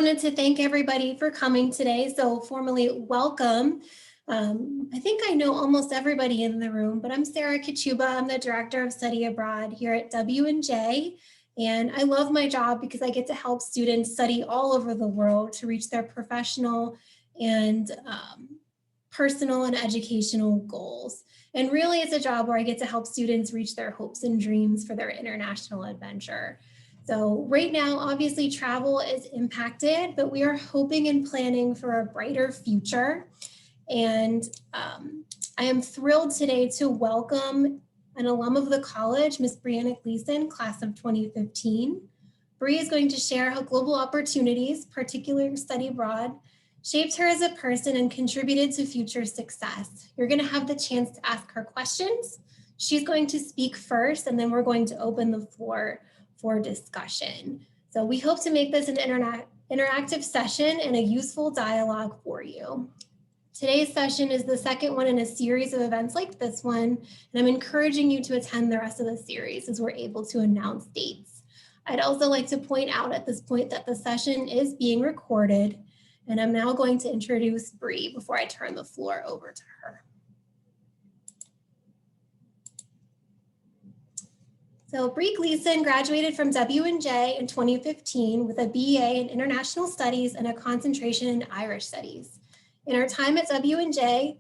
wanted to thank everybody for coming today. So formally welcome. I think I know almost everybody in the room, but I'm Sarah Kachuba. I'm the Director of Study Abroad here at W&J. And I love my job because I get to help students study all over the world to reach their professional and personal and educational goals. And really it's a job where I get to help students reach their hopes and dreams for their international adventure. So right now, obviously travel is impacted, but we are hoping and planning for a brighter future. And I am thrilled today to welcome an alum of the college, Ms. Breanna Gleason, class of 2015. Bree is going to share how global opportunities, particularly study abroad, shaped her as a person and contributed to future success. You're going to have the chance to ask her questions. She's going to speak first, and then we're going to open the floor for discussion. So we hope to make this an interactive session and a useful dialogue for you. Today's session is the second one in a series of events like this one, and I'm encouraging you to attend the rest of the series as we're able to announce dates. I'd also like to point out at this point that the session is being recorded, and I'm now going to introduce Bree before I turn the floor over to her. So Bree Gleason graduated from W&J in 2015 with a BA in International Studies and a concentration in Irish Studies. In her time at W&J,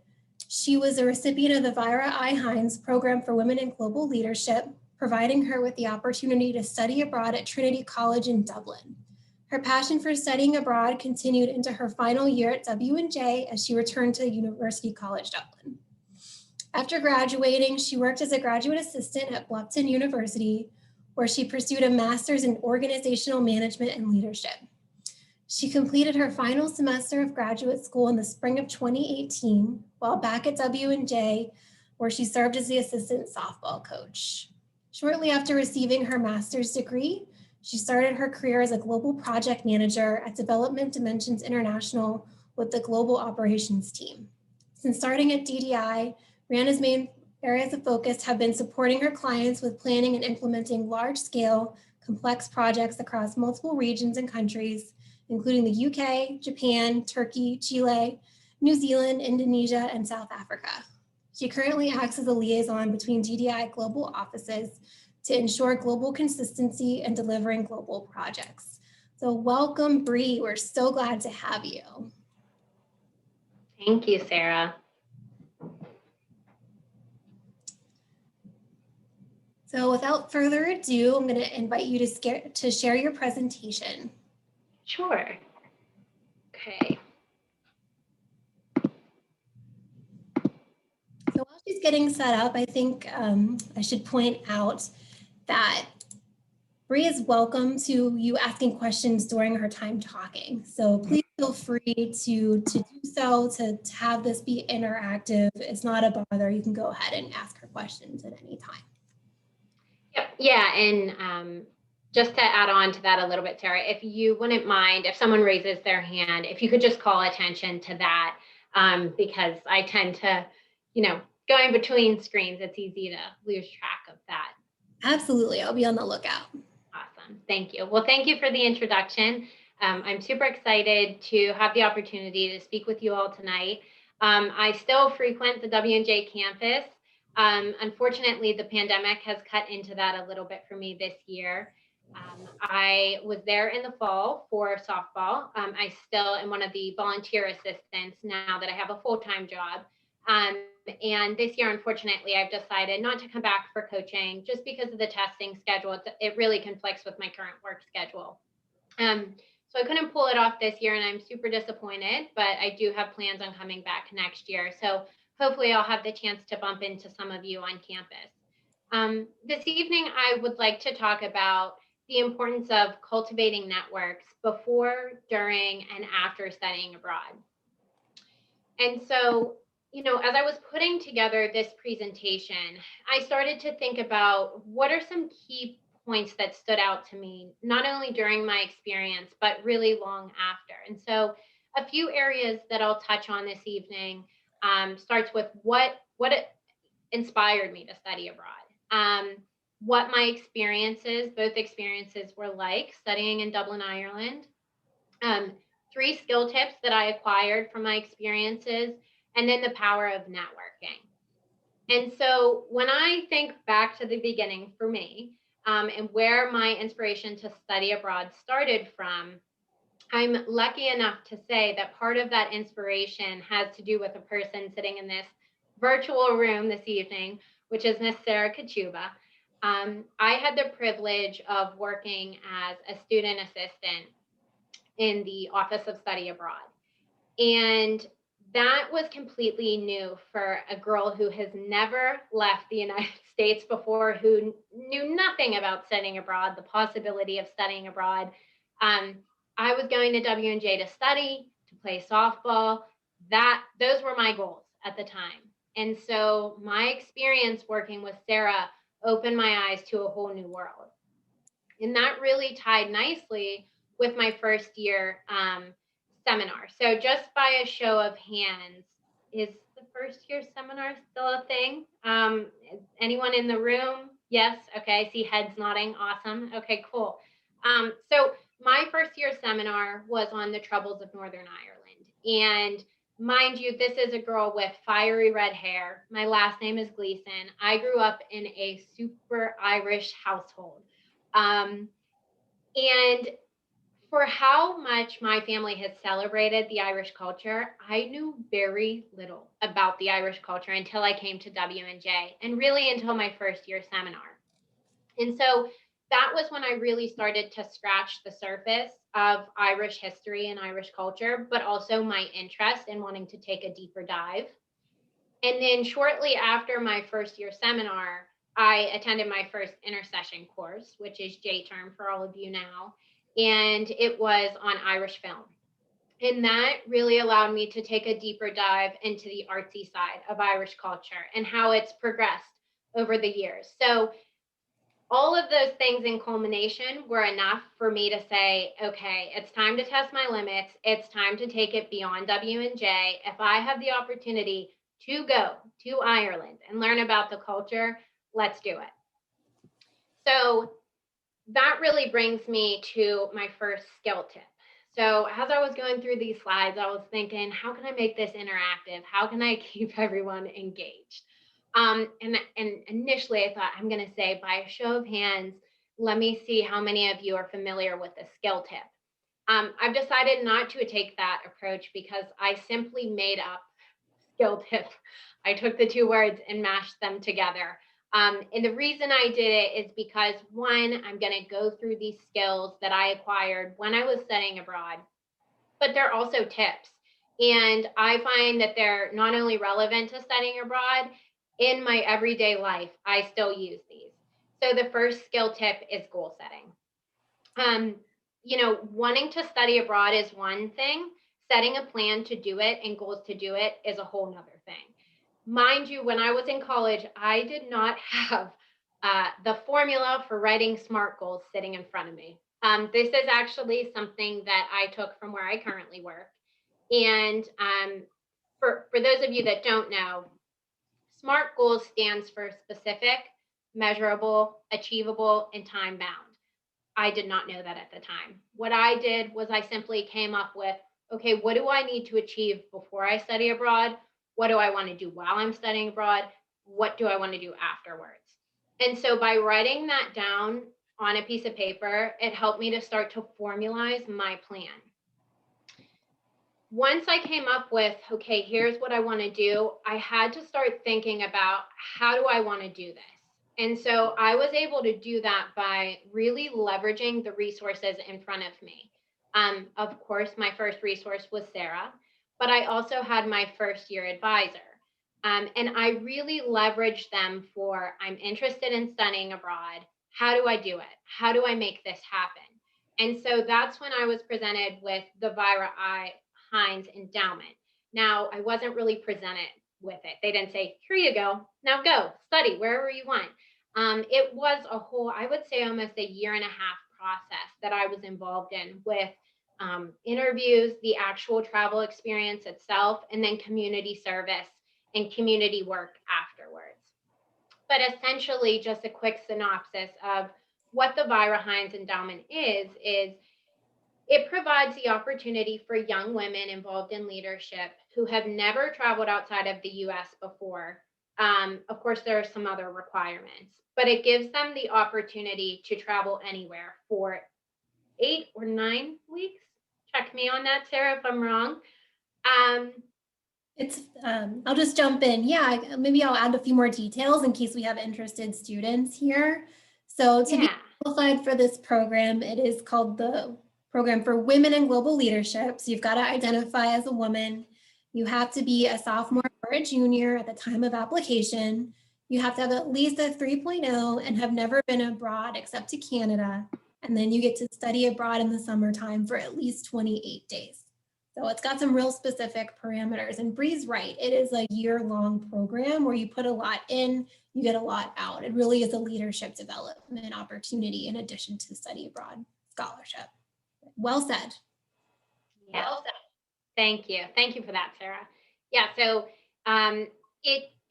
she was a recipient of the Vira I. Hines Program for Women in Global Leadership, providing her with the opportunity to study abroad at Trinity College in Dublin. Her passion for studying abroad continued into her final year at W&J as she returned to University College Dublin. After graduating, she worked as a graduate assistant at Bluffton University, where she pursued a master's in organizational management and leadership. She completed her final semester of graduate school in the spring of 2018, while back at W&J, where she served as the assistant softball coach. Shortly after receiving her master's degree, she started her career as a global project manager at Development Dimensions International with the global operations team. Since starting at DDI, Breanna's main areas of focus have been supporting her clients with planning and implementing large-scale, complex projects across multiple regions and countries, including the UK, Japan, Turkey, Chile, New Zealand, Indonesia, and South Africa. She currently acts as a liaison between DDI global offices to ensure global consistency and delivering global projects. So welcome, Bree. We're so glad to have you. Thank you, Sarah. So without further ado, I'm going to invite you to share your presentation. Sure. Okay. So while she's getting set up, I think I should point out that Bree is welcome to you asking questions during her time talking. So please feel free to do so, to have this be interactive. It's not a bother. You can go ahead and ask her questions at any time. Yep. Yeah, and just to add on to that a little bit, Sarah, if you wouldn't mind, if someone raises their hand, if you could just call attention to that, because I tend to, going between screens, it's easy to lose track of that. Absolutely. I'll be on the lookout. Awesome. Thank you. Well, thank you for the introduction. I'm super excited to have the opportunity to speak with you all tonight. I still frequent the W&J campus. Unfortunately, the pandemic has cut into that a little bit for me this year. I was there in the fall for softball. I still am one of the volunteer assistants now that I have a full-time job. And this year, unfortunately, I've decided not to come back for coaching just because of the testing schedule. It really conflicts with my current work schedule. So I couldn't pull it off this year, and I'm super disappointed, but I do have plans on coming back next year. So hopefully I'll have the chance to bump into some of you on campus. This evening, I would like to talk about the importance of cultivating networks before, during, and after studying abroad. And so, as I was putting together this presentation, I started to think about what are some key points that stood out to me, not only during my experience, but really long after. And so a few areas that I'll touch on this evening starts with what inspired me to study abroad, what my experiences, both experiences were like studying in Dublin, Ireland, 3 skill tips that I acquired from my experiences, and then the power of networking. And so when I think back to the beginning for me, and where my inspiration to study abroad started from, I'm lucky enough to say that part of that inspiration has to do with a person sitting in this virtual room this evening, which is Miss Sarah Kachuba. I had the privilege of working as a student assistant in the Office of Study Abroad. And that was completely new for a girl who has never left the United States before, who knew nothing about studying abroad, the possibility of studying abroad. Um, I was going to W&J to study, to play softball. Those were my goals at the time. And so my experience working with Sarah opened my eyes to a whole new world. And that really tied nicely with my first year seminar. So just by a show of hands, is the first year seminar still a thing? Anyone in the room? Yes. Okay. I see heads nodding. Awesome. Okay, cool. So my first year seminar was on the troubles of Northern Ireland. And mind you, this is a girl with fiery red hair. My last name is Gleason. I grew up in a super Irish household. And for how much my family has celebrated the Irish culture, I knew very little about the Irish culture until I came to W&J, and really until my first year seminar. And so that was when I really started to scratch the surface of Irish history and Irish culture, but also my interest in wanting to take a deeper dive. And then shortly after my first year seminar, I attended my first intercession course, which is J term for all of you now. And it was on Irish film. And that really allowed me to take a deeper dive into the artsy side of Irish culture and how it's progressed over the years. So all of those things in culmination were enough for me to say, okay, it's time to test my limits. It's time to take it beyond W&J. If I have the opportunity to go to Ireland and learn about the culture, let's do it. So that really brings me to my first skill tip. So as I was going through these slides, I was thinking, how can I make this interactive? How can I keep everyone engaged? And initially I thought, I'm going to say by a show of hands, let me see how many of you are familiar with the skill tip. I've decided not to take that approach because I simply made up skill tip. I took the 2 words and mashed them together. And the reason I did it is because, one, I'm going to go through these skills that I acquired when I was studying abroad, but they're also tips. And I find that they're not only relevant to studying abroad, in my everyday life, I still use these. So the first skill tip is goal setting. Wanting to study abroad is one thing. Setting a plan to do it and goals to do it is a whole nother thing. Mind you, when I was in college, I did not have the formula for writing SMART goals sitting in front of me. This is actually something that I took from where I currently work. And for those of you that don't know, SMART goals stands for specific, measurable, achievable, and time bound. I did not know that at the time. What I did was I simply came up with, okay, what do I need to achieve before I study abroad? What do I want to do while I'm studying abroad? What do I want to do afterwards? And so by writing that down on a piece of paper, it helped me to start to formalize my plan. Once I came up with, okay, here's what I want to do, I had to start thinking about, how do I want to do this? And so I was able to do that by really leveraging the resources in front of me. Of course, my first resource was Sarah, but I also had my first year advisor. And I really leveraged them for, I'm interested in studying abroad. How do I do it? How do I make this happen? And so that's when I was presented with the Vira Hines Endowment. Now, I wasn't really presented with it. They didn't say, here you go, now go, study wherever you want. It was a whole, I would say almost a year and a half process that I was involved in with interviews, the actual travel experience itself, and then community service and community work afterwards. But essentially, just a quick synopsis of what the Vira Hines Endowment is It provides the opportunity for young women involved in leadership who have never traveled outside of the US before. Of course, there are some other requirements, but it gives them the opportunity to travel anywhere for 8 or 9 weeks. Check me on that, Sarah, if I'm wrong. Um, I'll just jump in. Yeah, maybe I'll add a few more details in case we have interested students here. So to be yeah, qualified for this program, it is called the Program for Women in Global Leadership. So you've got to identify as a woman. You have to be a sophomore or a junior at the time of application. You have to have at least a 3.0 and have never been abroad except to Canada. And then you get to study abroad in the summertime for at least 28 days. So it's got some real specific parameters. And Bree's right, it is a year-long program where you put a lot in, you get a lot out. It really is a leadership development opportunity in addition to study abroad scholarship. Well said. yeah. Thank you. Thank you for that, Sarah. Yeah, so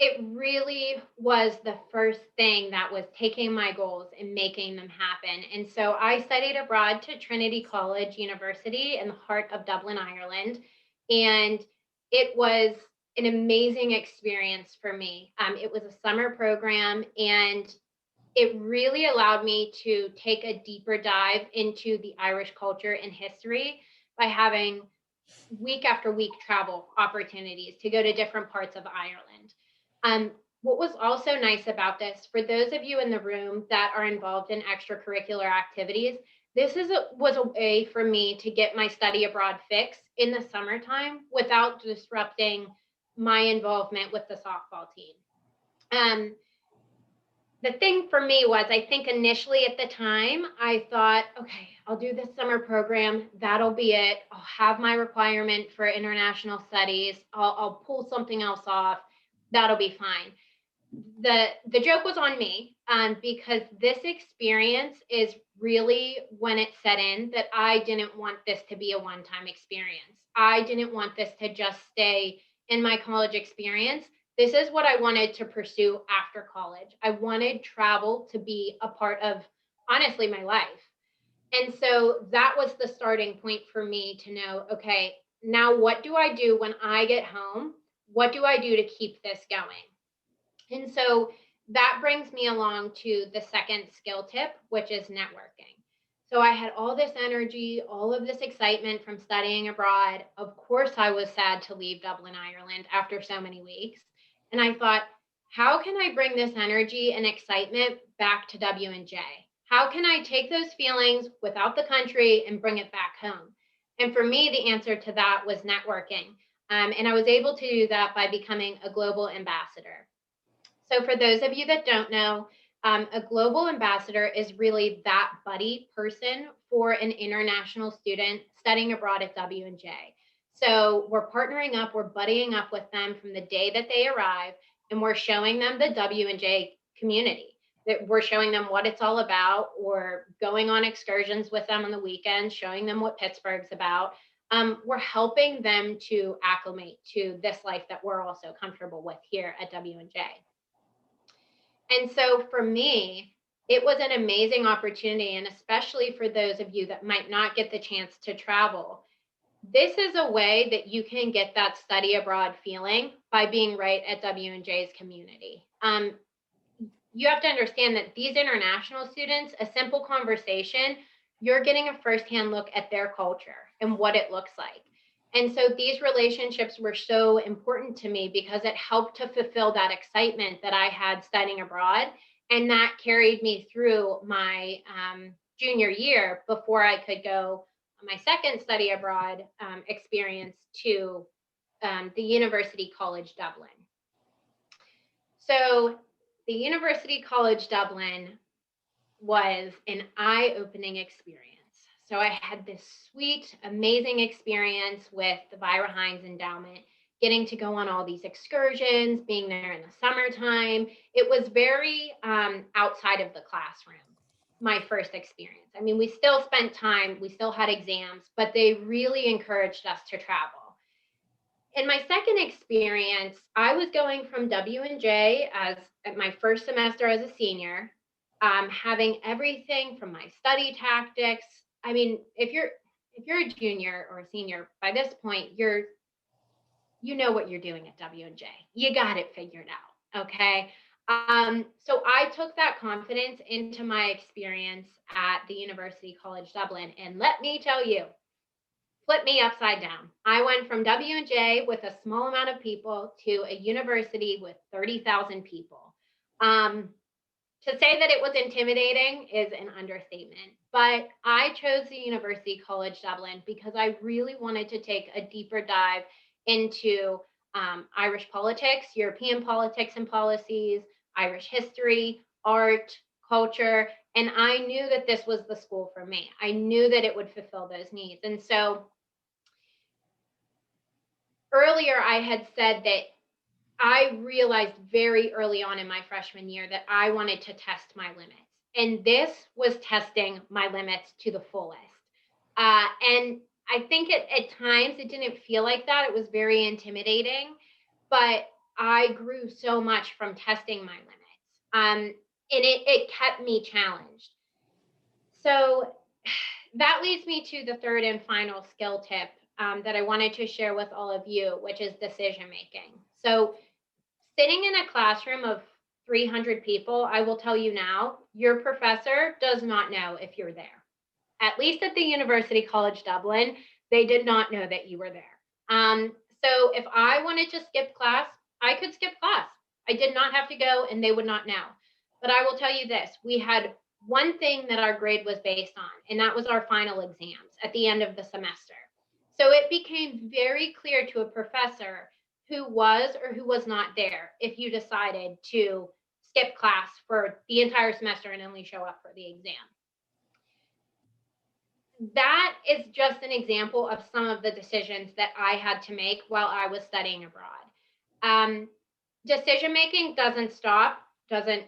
it really was the first thing that was taking my goals and making them happen. And so I studied abroad to Trinity College University in the heart of Dublin, Ireland. And it was an amazing experience for me. It was a summer program, and it really allowed me to take a deeper dive into the Irish culture and history by having week after week travel opportunities to go to different parts of Ireland. What was also nice about this, for those of you in the room that are involved in extracurricular activities, was a way for me to get my study abroad fix in the summertime without disrupting my involvement with the softball team. Um, the thing for me was, I think initially at the time, I thought, okay, I'll do this summer program. That'll be it. I'll have my requirement for international studies. I'll pull something else off. That'll be fine. The joke was on me, because this experience is really when it set in that I didn't want this to be a one-time experience. I didn't want this to just stay in my college experience. This is what I wanted to pursue after college. I wanted travel to be a part of, honestly, my life. And so that was the starting point for me to know, okay, now what do I do when I get home? What do I do to keep this going? And so that brings me along to the second skill tip, which is networking. So I had all this energy, all of this excitement from studying abroad. Of course, I was sad to leave Dublin, Ireland after so many weeks. And I thought, how can I bring this energy and excitement back to W&J? How can I take those feelings without the country and bring it back home? And for me, the answer to that was networking. And I was able to do that by becoming a global ambassador. So, for those of you that don't know, a global ambassador is really that buddy person for an international student studying abroad at W&J. So, we're partnering up, we're buddying up with them from the day that they arrive, and we're showing them the W&J community. That we're showing them what it's all about, or going on excursions with them on the weekends, showing them what Pittsburgh's about. We're helping them to acclimate to this life that we're also comfortable with here at W&J. And so for me, it was an amazing opportunity. And especially for those of you that might not get the chance to travel, this is a way that you can get that study abroad feeling by being right at W&J's community. You have to understand that these international students, a simple conversation, you're getting a firsthand look at their culture and what it looks like. And so these relationships were so important to me because it helped to fulfill that excitement that I had studying abroad. And that carried me through my junior year before I could go on my second study abroad experience to the University College Dublin. So the University College Dublin was an eye-opening experience. So I had this sweet, amazing experience with the Vira Hines Endowment, getting to go on all these excursions, being there in the summertime. It was very outside of the classroom, my first experience. I mean, we still spent time, we still had exams, but they really encouraged us to travel. In my second experience, I was going from W&J as at my first semester as a senior, having everything from my study tactics. I mean, if you're if you're a junior or a senior, by this point, you know what you're doing at W&J. You got it figured out, okay? So I took that confidence into my experience at the University College Dublin, and let me tell you, flip me upside down. I went from W&J with a small amount of people to a university with 30,000 people. To say that it was intimidating is an understatement, but I chose the University College Dublin because I really wanted to take a deeper dive into Irish politics, European politics and policies, Irish history, art, culture, and I knew that this was the school for me. I knew that it would fulfill those needs. And so earlier I had said that I realized very early on in my freshman year that I wanted to test my limits. And this was testing my limits to the fullest. And I think at times it didn't feel like that. It was very intimidating, but I grew so much from testing my limits. And it kept me challenged. So that leads me to the third and final skill tip that I wanted to share with all of you, which is decision making. So sitting in a classroom of 300 people, I will tell you now, your professor does not know if you're there. At least at the University College Dublin, they did not know that you were there. So if I wanted to skip class, I could skip class. I did not have to go and they would not know. But I will tell you this, we had one thing that our grade was based on, and that was our final exams at the end of the semester. So it became very clear to a professor who was or who was not there if you decided to skip class for the entire semester and only show up for the exam. That is just an example of some of the decisions that I had to make while I was studying abroad. Decision making doesn't stop, doesn't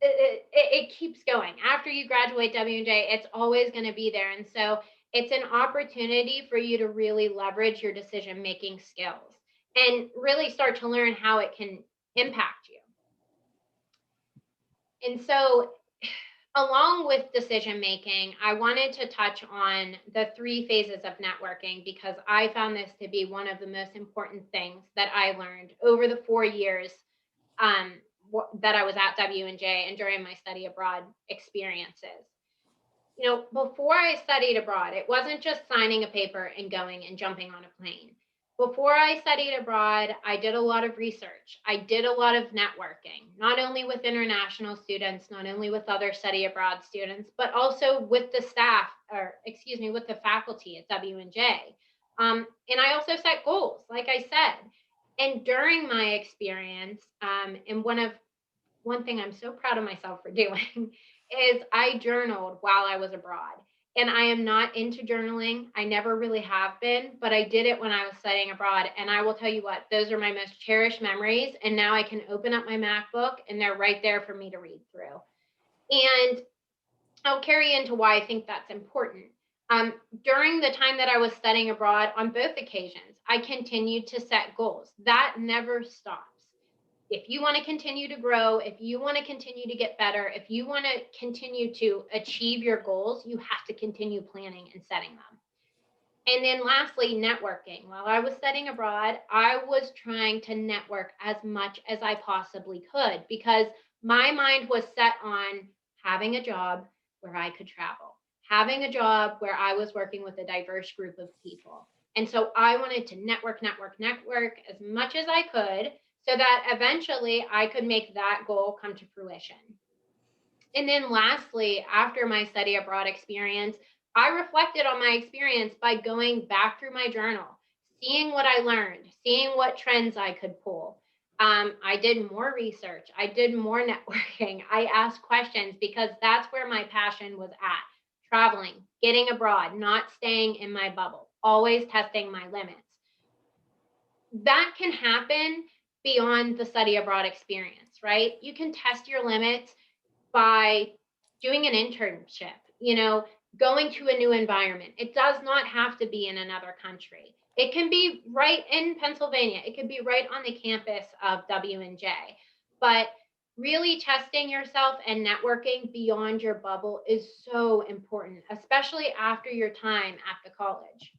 it keeps going. After you graduate W&J, it's always going to be there. And so it's an opportunity for you to really leverage your decision making skills and really start to learn how it can impact you. And so, along with decision making, I wanted to touch on the 3 phases of networking because I found this to be one of the most important things that I learned over the 4 years that I was at W&J and during my study abroad experiences. You know, before I studied abroad, it wasn't just signing a paper and going and jumping on a plane. Before I studied abroad, I did a lot of research. I did a lot of networking, not only with international students, not only with other study abroad students, but also with the staff, or excuse me, with the faculty at W&J. And I also set goals, like I said. And during my experience, and one thing I'm so proud of myself for doing is I journaled while I was abroad. And I am not into journaling. I never really have been, but I did it when I was studying abroad. And I will tell you what, those are my most cherished memories. And now I can open up my MacBook and they're right there for me to read through. And I'll carry into why I think that's important. During the time that I was studying abroad on both occasions, I continued to set goals. That never stops. If you want to continue to grow, if you want to continue to get better, if you want to continue to achieve your goals, you have to continue planning and setting them. And then lastly, networking. While I was studying abroad, I was trying to network as much as I possibly could because my mind was set on having a job where I could travel, having a job where I was working with a diverse group of people. And so I wanted to network as much as I could so that eventually I could make that goal come to fruition. And then lastly, after my study abroad experience, I reflected on my experience by going back through my journal, seeing what I learned, seeing what trends I could pull. I did more research. I did more networking. I asked questions because that's where my passion was at. Traveling, getting abroad, not staying in my bubble, always testing my limits. That can happen beyond the study abroad experience, right? You can test your limits by doing an internship, going to a new environment. It does not have to be in another country. It can be right in Pennsylvania. It could be right on the campus of W&J. But really testing yourself and networking beyond your bubble is so important, especially after your time at the college.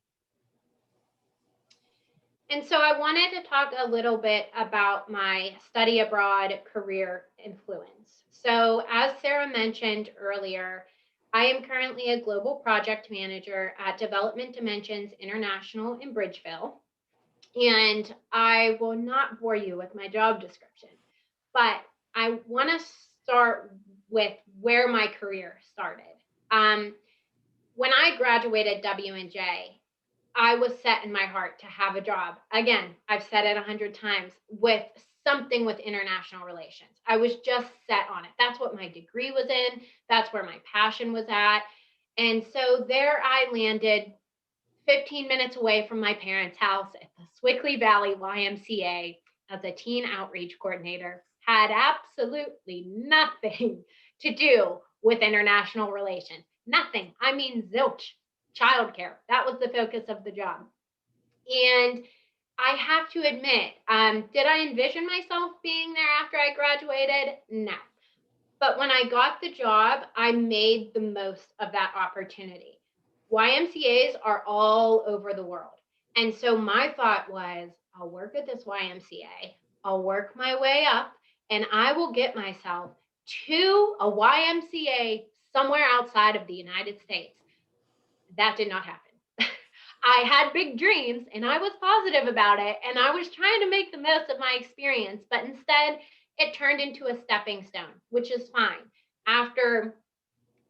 And so I wanted to talk a little bit about my study abroad career influence. So as Sarah mentioned earlier, I am currently a global project manager at Development Dimensions International in Bridgeville. And I will not bore you with my job description, but I want to start with where my career started. When I graduated W&J, I was set in my heart to have a job. Again, I've said it 100 times, with something with international relations. I was just set on it. That's what my degree was in. That's where my passion was at. And so there I landed 15 minutes away from my parents' house at the Swickley Valley YMCA as a teen outreach coordinator. Had absolutely nothing to do with international relations. Nothing. I mean, zilch. Childcare. That was the focus of the job. And I have to admit, did I envision myself being there after I graduated? No. But when I got the job, I made the most of that opportunity. YMCAs are all over the world. And so my thought was, I'll work at this YMCA, I'll work my way up, and I will get myself to a YMCA somewhere outside of the United States. That did not happen. I had big dreams and I was positive about it, and I was trying to make the most of my experience, but instead it turned into a stepping stone, which is fine. After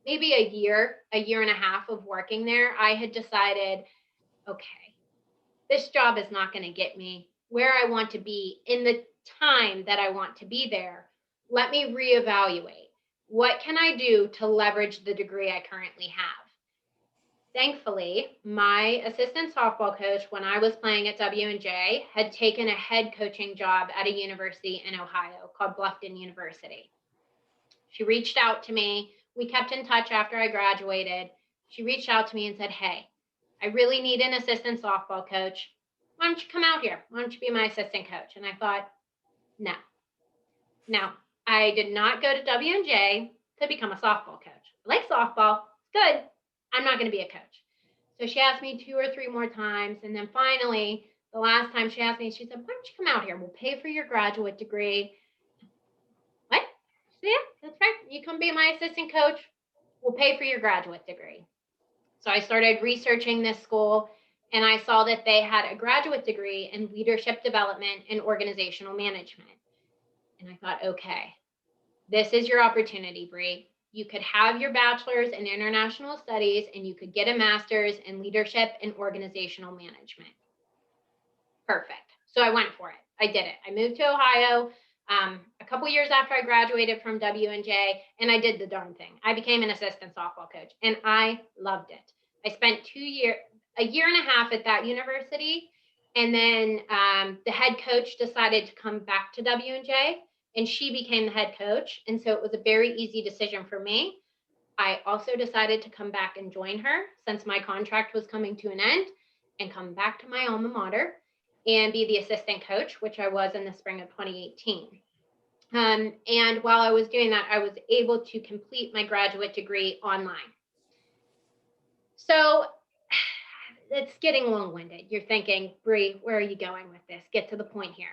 maybe a year and a half of working there, I had decided, okay, this job is not going to get me where I want to be in the time that I want to be there. Let me reevaluate. What can I do to leverage the degree I currently have? Thankfully, my assistant softball coach when I was playing at W&J had taken a head coaching job at a university in Ohio called Bluffton University. She reached out to me. We kept in touch after I graduated. She reached out to me and said, hey, I really need an assistant softball coach. Why don't you come out here? Why don't you be my assistant coach? And I thought, no. I did not go to W&J to become a softball coach. I like softball. It's good. I'm not going to be a coach. So she asked me 2 or 3 more times. And then finally, the last time she asked me, she said, why don't you come out here? We'll pay for your graduate degree. What? Yeah, that's right. You come be my assistant coach. We'll pay for your graduate degree. So I started researching this school, and I saw that they had a graduate degree in leadership development and organizational management. And I thought, okay, this is your opportunity, Bree. You could have your bachelor's in international studies and you could get a master's in leadership and organizational management. Perfect. So I went for it. I did it. I moved to Ohio a couple years after I graduated from W&J, and I did the darn thing. I became an assistant softball coach, and I loved it. I spent a year and a half at that university, and then the head coach decided to come back to W&J, and she became the head coach. And so it was a very easy decision for me. I also decided to come back and join her since my contract was coming to an end, and come back to my alma mater and be the assistant coach, which I was in the spring of 2018. And while I was doing that, I was able to complete my graduate degree online. So it's getting long-winded. You're thinking, Bree, where are you going with this? Get to the point here.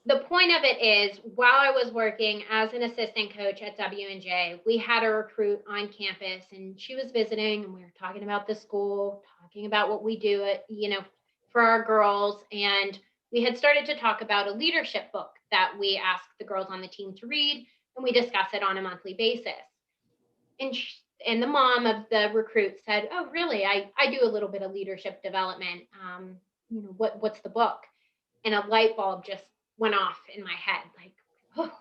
The point of it is, while I was working as an assistant coach at W&J, we had a recruit on campus, and she was visiting, and we were talking about the school, talking about what we do for our girls. And we had started to talk about a leadership book that we ask the girls on the team to read, and we discuss it on a monthly basis. And the mom of the recruit said, oh, really? I do a little bit of leadership development. What's the book? And a light bulb just went off in my head, like, oh,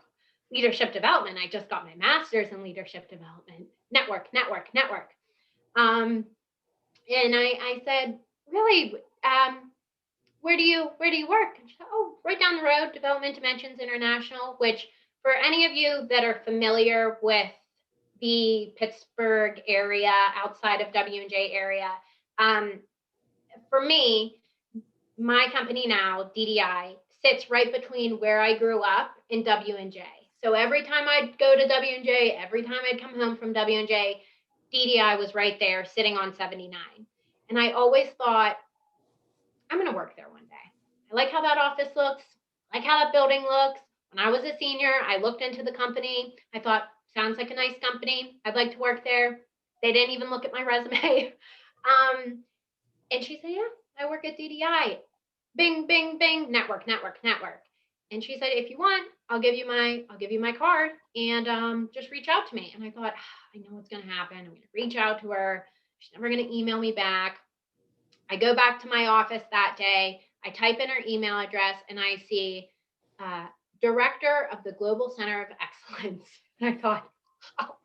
leadership development. I just got my master's in leadership development. Network. And I said, really, where do you work? And she said, oh, right down the road, Development Dimensions International, which for any of you that are familiar with the Pittsburgh area, outside of W&J area, for me, my company now, DDI, sits right between where I grew up and W&J. So every time I'd go to W&J, every time I'd come home from W&J, DDI was right there sitting on 79. And I always thought, I'm going to work there one day. I like how that office looks, I like how that building looks. When I was a senior, I looked into the company. I thought, sounds like a nice company. I'd like to work there. They didn't even look at my resume. And she said, yeah, I work at DDI. Bing, bing, bing, network, network, network. And she said, if you want, I'll give you my card and just reach out to me. And I thought, I know what's going to happen. I'm going to reach out to her. She's never going to email me back. I go back to my office that day. I type in her email address and I see Director of the Global Center of Excellence. And I thought, oh,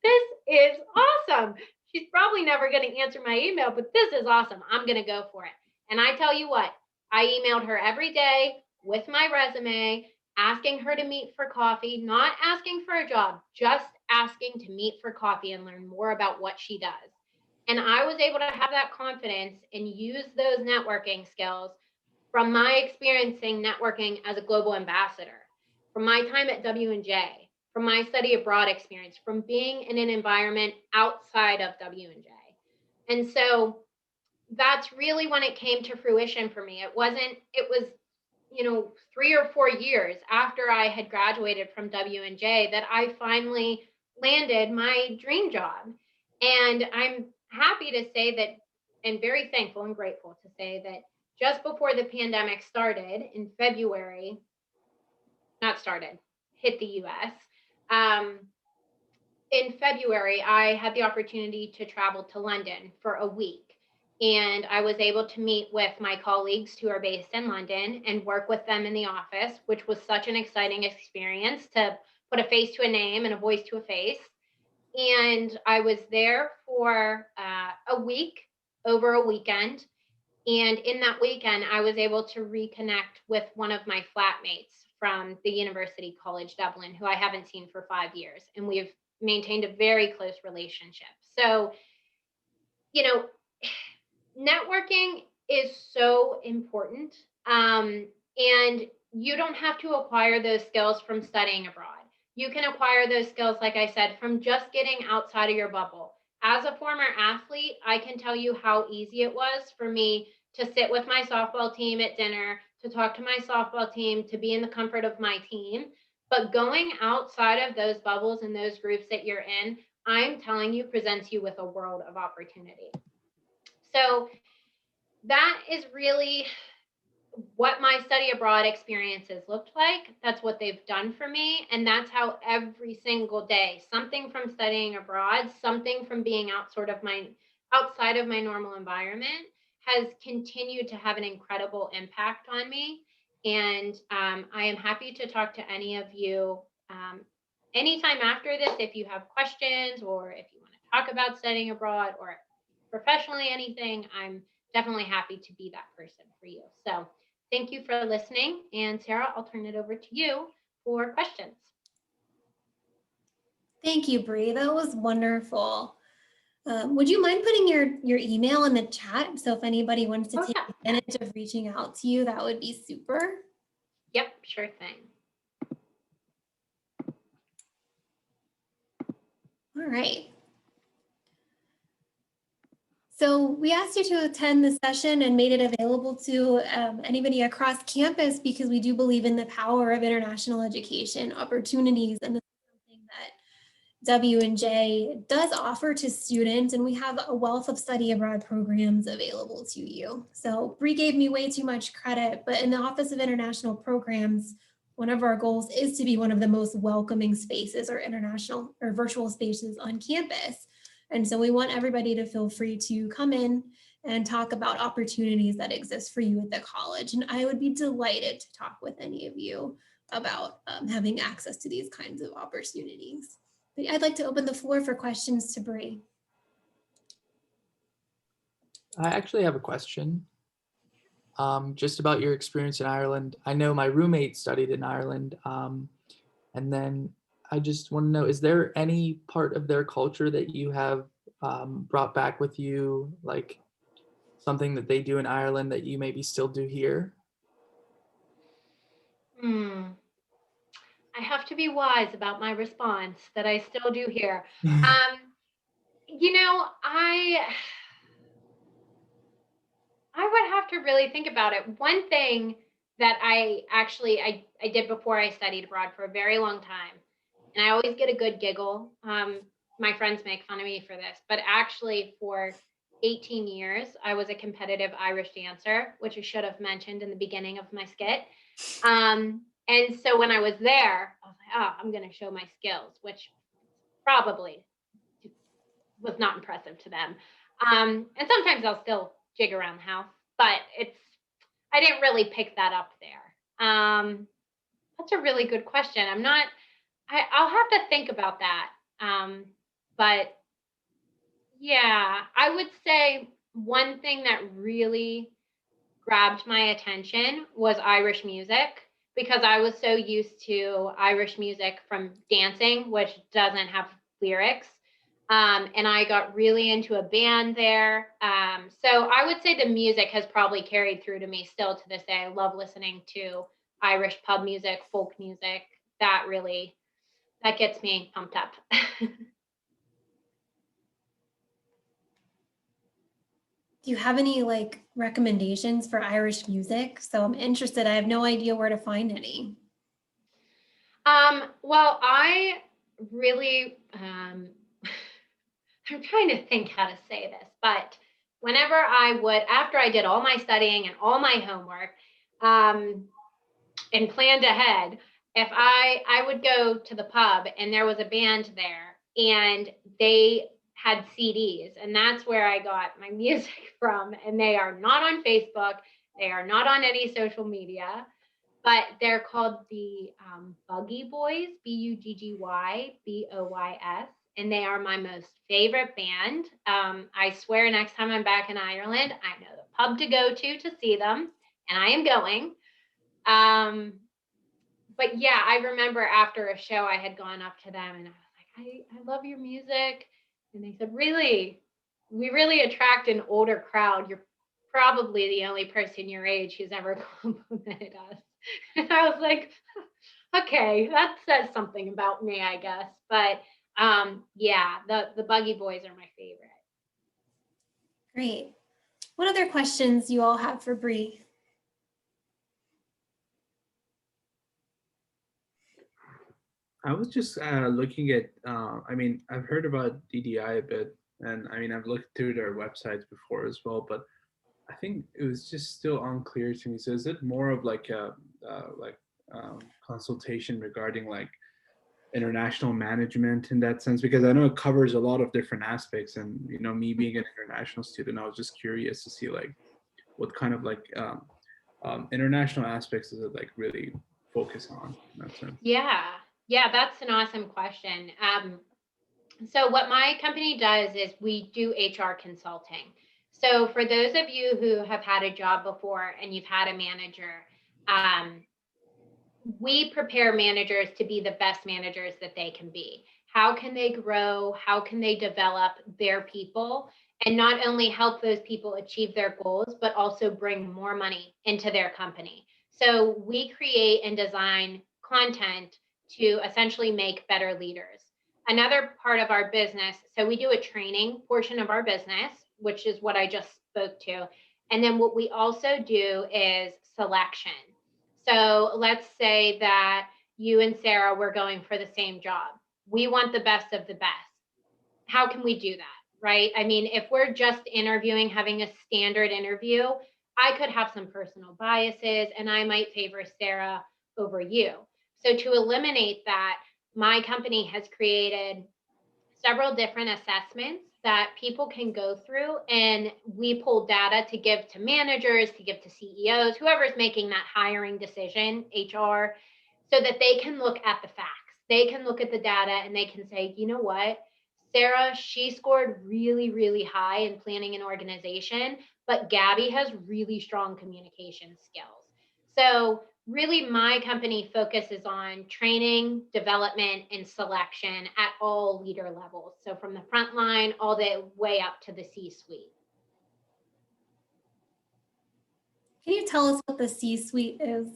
this is awesome. She's probably never going to answer my email, but this is awesome. I'm going to go for it. And I tell you what, I emailed her every day with my resume, asking her to meet for coffee, not asking for a job, just asking to meet for coffee and learn more about what she does. And I was able to have that confidence and use those networking skills from my experiencing networking as a global ambassador, from my time at W&J, from my study abroad experience, from being in an environment outside of W&J. And so that's really when it came to fruition for me. It was, 3 or 4 years after I had graduated from W&J that I finally landed my dream job. And I'm happy to say that, and very thankful and grateful to say that just before the pandemic started in February, hit the US, in February, I had the opportunity to travel to London for a week. And I was able to meet with my colleagues who are based in London and work with them in the office, which was such an exciting experience to put a face to a name and a voice to a face. And I was there for a week, over a weekend. And in that weekend, I was able to reconnect with one of my flatmates from the University College Dublin, who I haven't seen for 5 years. And we've maintained a very close relationship. So, networking is so important. And you don't have to acquire those skills from studying abroad. You can acquire those skills, like I said, from just getting outside of your bubble. As a former athlete, I can tell you how easy it was for me to sit with my softball team at dinner, to talk to my softball team, to be in the comfort of my team. But going outside of those bubbles and those groups that you're in, I'm telling you, presents you with a world of opportunity. So that is really what my study abroad experiences looked like. That's what they've done for me. And that's how every single day, something from studying abroad, something from being outside of my normal environment has continued to have an incredible impact on me. And I am happy to talk to any of you anytime after this, if you have questions or if you want to talk about studying abroad or professionally anything, I'm definitely happy to be that person for you. So thank you for listening. And Sarah, I'll turn it over to you for questions. Thank you, Bree. That was wonderful. Would you mind putting your email in the chat? So if anybody wants to take advantage of reaching out to you, that would be super. Yep, sure thing. All right. So we asked you to attend the session and made it available to anybody across campus because we do believe in the power of international education opportunities, and this is something that W&J does offer to students, and we have a wealth of study abroad programs available to you. So Bree gave me way too much credit, but in the Office of International Programs, one of our goals is to be one of the most welcoming spaces or international or virtual spaces on campus. And so we want everybody to feel free to come in and talk about opportunities that exist for you at the college. And I would be delighted to talk with any of you about having access to these kinds of opportunities. But I'd like to open the floor for questions to Bree. I actually have a question just about your experience in Ireland. I know my roommate studied in Ireland, and then I just want to know, is there any part of their culture that you have brought back with you, like something that they do in Ireland that you maybe still do here? I have to be wise about my response that I still do here. You know, I would have to really think about it. One thing that I did before I studied abroad for a very long time, and I always get a good giggle. My friends make fun of me for this, but actually for 18 years, I was a competitive Irish dancer, which I should have mentioned in the beginning of my skit. And so when I was there, I was like, oh, I'm going to show my skills, which probably was not impressive to them. And sometimes I'll still jig around the house, but I didn't really pick that up there. That's a really good question. I'll have to think about that. But yeah, I would say one thing that really grabbed my attention was Irish music because I was so used to Irish music from dancing, which doesn't have lyrics. And I got really into a band there. So I would say the music has probably carried through to me still to this day. I love listening to Irish pub music, folk music. That gets me pumped up. Do you have any like recommendations for Irish music? So I'm interested. I have no idea where to find any. Well, I really, I'm trying to think how to say this, but whenever after I did all my studying and all my homework, and planned ahead, if I would go to the pub and there was a band there and they had CDs, and that's where I got my music from. And they are not on Facebook, they are not on any social media, but they're called the Buggy Boys, Buggybboys, and they are my most favorite band. I swear next time I'm back in Ireland, I know the pub to go to see them, and I am going. But yeah, I remember after a show, I had gone up to them and I was like, I love your music. And they said, really, we really attract an older crowd. You're probably the only person your age who's ever complimented us. And I was like, okay, that says something about me, I guess. But yeah, the Buggy Boys are my favorite. Great. What other questions you all have for Bree? I was just looking at, I mean, I've heard about DDI a bit, and I mean, I've looked through their websites before as well, but I think it was just still unclear to me. So is it more of like a consultation regarding like international management in that sense? Because I know it covers a lot of different aspects, and you know, me being an international student, I was just curious to see like what kind of like international aspects does it like really focus on in that sense? Yeah, that's an awesome question. So what my company does is we do HR consulting. So for those of you who have had a job before and you've had a manager, we prepare managers to be the best managers that they can be. How can they grow? How can they develop their people and not only help those people achieve their goals, but also bring more money into their company? So we create and design content to essentially make better leaders. Another part of our business, so we do a training portion of our business, which is what I just spoke to. And then what we also do is selection. So let's say that you and Sarah were going for the same job. We want the best of the best. How can we do that, right? I mean, if we're just interviewing, having a standard interview, I could have some personal biases and I might favor Sarah over you. So to eliminate that, my company has created several different assessments that people can go through, and we pull data to give to managers, to give to CEOs, whoever's making that hiring decision, HR, so that they can look at the facts. They can look at the data and they can say, you know what, Sarah, she scored really, really high in planning an organization, but Gabby has really strong communication skills. So really my company focuses on training, development, and selection at all leader levels. So from the front line all the way up to the C-suite. Can you tell us what the C-suite is?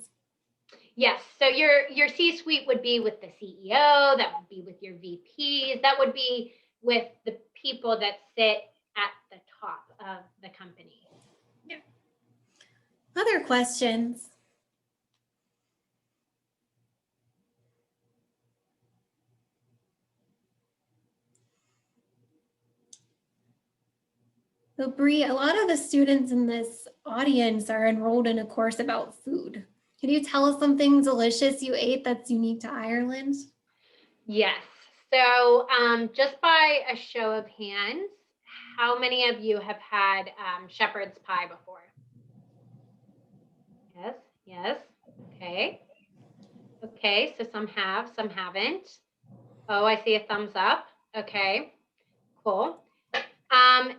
Yes. So your C-suite would be with the CEO, that would be with your VPs, that would be with the people that sit at the top of the company. Other questions? So Bree, a lot of the students in this audience are enrolled in a course about food. Can you tell us something delicious you ate that's unique to Ireland? Yes. So just by a show of hands, how many of you have had shepherd's pie before? Yes, yes. Okay. Okay, so some have, some haven't. Oh, I see a thumbs up. Okay, cool.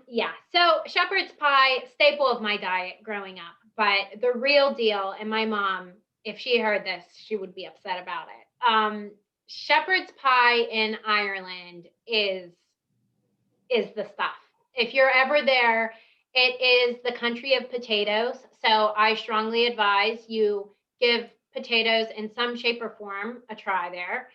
Yeah, so shepherd's pie, staple of my diet growing up, but the real deal, and my mom, if she heard this, she would be upset about it. Shepherd's pie in Ireland is the stuff. If you're ever there, it is the country of potatoes. So I strongly advise you give potatoes in some shape or form a try there.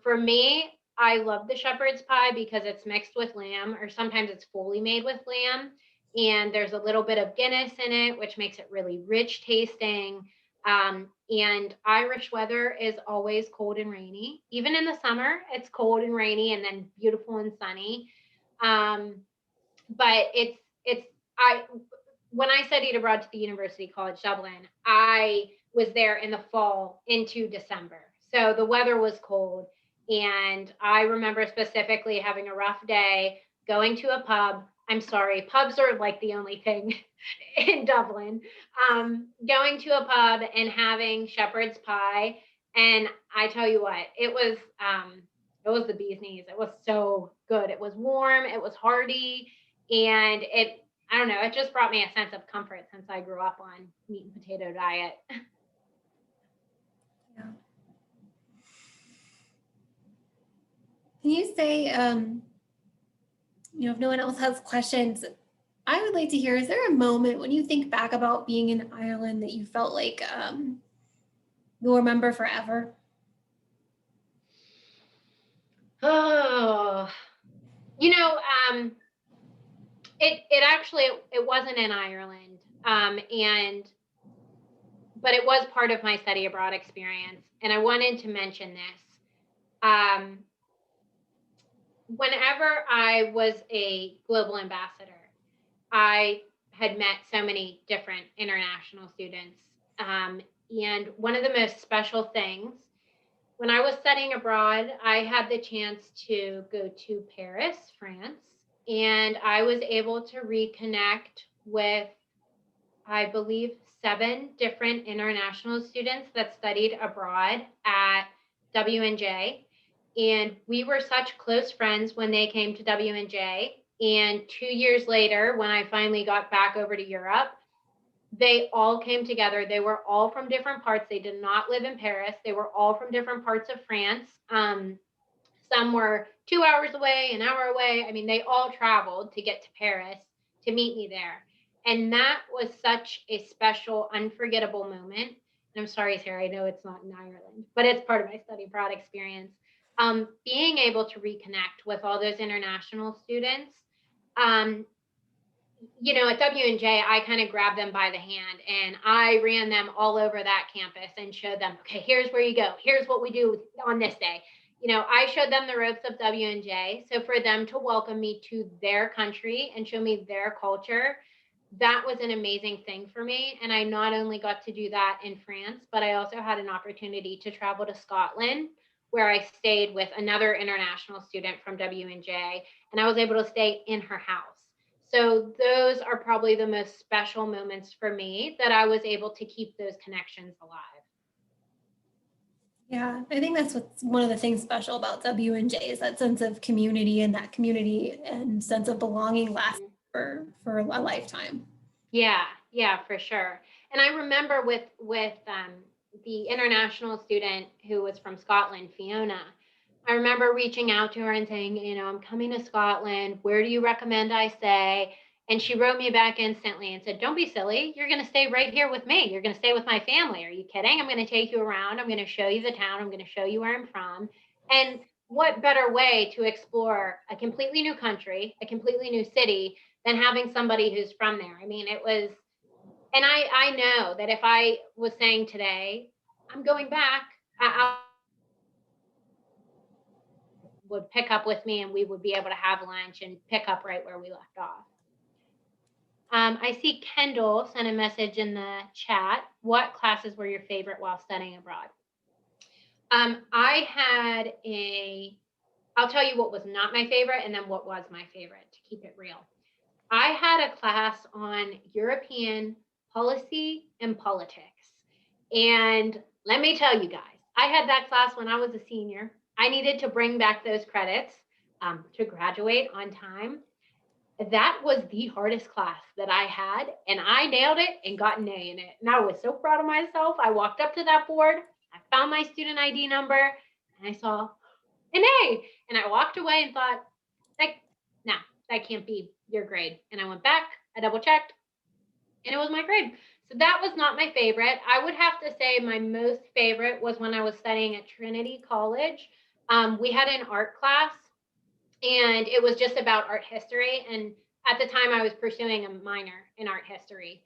For me, I love the shepherd's pie because it's mixed with lamb, or sometimes it's fully made with lamb. And there's a little bit of Guinness in it, which makes it really rich tasting. And Irish weather is always cold and rainy. Even in the summer, it's cold and rainy and then beautiful and sunny. But I when I studied abroad to the University College Dublin, I was there in the fall into December. So the weather was cold. And I remember specifically having a rough day, going to a pub. I'm sorry, pubs are like the only thing in Dublin. Going to a pub and having shepherd's pie. And I tell you what, it was the bee's knees. It was so good. It was warm, it was hearty, and I don't know, it just brought me a sense of comfort since I grew up on meat and potato diet. Yeah. Can you say, if no one else has questions, I would like to hear, is there a moment when you think back about being in Ireland that you felt like you'll remember forever? Oh, it actually it wasn't in Ireland, but it was part of my study abroad experience, and I wanted to mention this. Whenever I was a global ambassador, I had met so many different international students. And one of the most special things, when I was studying abroad, I had the chance to go to Paris, France, and I was able to reconnect with, I believe, 7 different international students that studied abroad at WNJ. And we were such close friends when they came to WNJ. And 2 years later, when I finally got back over to Europe, they all came together. They were all from different parts. They did not live in Paris. They were all from different parts of France. Some were 2 hours away, an hour away. I mean, they all traveled to get to Paris to meet me there. And that was such a special, unforgettable moment. And I'm sorry, Sarah, I know it's not in Ireland, but it's part of my study abroad experience. Being able to reconnect with all those international students, at WNJ, I kind of grabbed them by the hand and I ran them all over that campus and showed them, okay, here's where you go. Here's what we do on this day. I showed them the ropes of WNJ. So for them to welcome me to their country and show me their culture, that was an amazing thing for me. And I not only got to do that in France, but I also had an opportunity to travel to Scotland, where I stayed with another international student from WNJ, and I was able to stay in her house. So those are probably the most special moments for me, that I was able to keep those connections alive. Yeah, I think that's what's one of the things special about WNJ is that sense of community, and that community and sense of belonging lasts for a lifetime. Yeah, for sure. And I remember with the international student who was from Scotland, Fiona, I remember reaching out to her and saying, I'm coming to Scotland. Where do you recommend I stay? And she wrote me back instantly and said, don't be silly. You're going to stay right here with me. You're going to stay with my family. Are you kidding? I'm going to take you around. I'm going to show you the town. I'm going to show you where I'm from. And what better way to explore a completely new country, a completely new city, than having somebody who's from there? I mean, it was, and I know that if I was saying today, I'm going back, I would pick up with me and we would be able to have lunch and pick up right where we left off. I see Kendall sent a message in the chat. What classes were your favorite while studying abroad? I'll tell you what was not my favorite and then what was my favorite to keep it real. I had a class on European policy and politics. And let me tell you guys, I had that class when I was a senior. I needed to bring back those credits to graduate on time. That was the hardest class that I had, and I nailed it and got an A in it. And I was so proud of myself. I walked up to that board, I found my student ID number, and I saw an A. And I walked away and thought, no, that can't be your grade. And I went back, I double checked, and it was my grade. So that was not my favorite. I would have to say my most favorite was when I was studying at Trinity College. We had an art class, and it was just about art history. And at the time I was pursuing a minor in art history.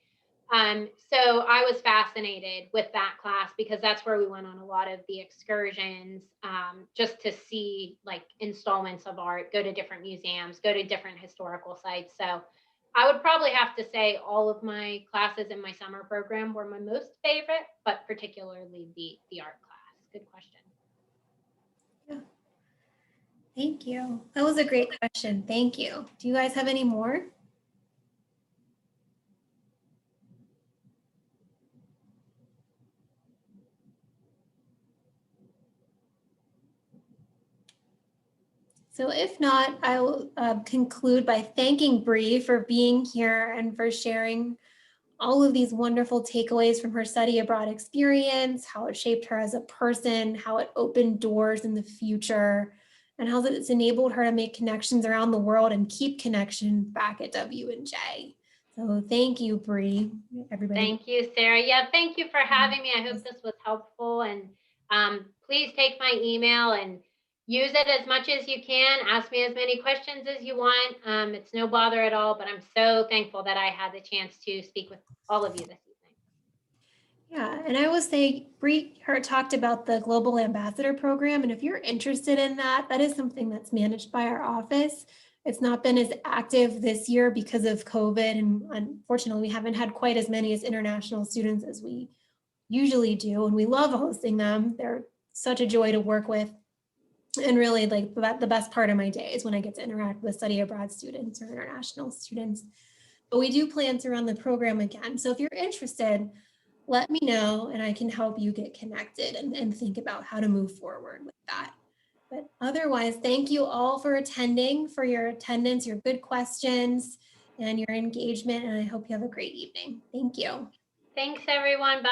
So I was fascinated with that class because that's where we went on a lot of the excursions, just to see like installments of art, go to different museums, go to different historical sites. So I would probably have to say all of my classes in my summer program were my most favorite, but particularly the art class. Good question. Thank you. That was a great question. Thank you. Do you guys have any more? So if not, I will conclude by thanking Bree for being here and for sharing all of these wonderful takeaways from her study abroad experience, how it shaped her as a person, how it opened doors in the future, and how it's enabled her to make connections around the world and keep connections back at W&J. So thank you, Bree, everybody. Thank you, Sarah. Yeah, thank you for having me. I hope this was helpful. And please take my email and use it as much as you can. Ask me as many questions as you want. It's no bother at all, but I'm so thankful that I had the chance to speak with all of you this evening. Yeah, and I will say, Bree talked about the Global Ambassador Program, and if you're interested in that, that is something that's managed by our office. It's not been as active this year because of COVID, and unfortunately, we haven't had quite as many as international students as we usually do, and we love hosting them. They're such a joy to work with, and really like the best part of my day is when I get to interact with study abroad students or international students. But we do plan to run the program again. So if you're interested, let me know and I can help you get connected and think about how to move forward with that. But otherwise, thank you all for attending, for your attendance, your good questions, and your engagement. And I hope you have a great evening. Thank you. Thanks, everyone. Bye.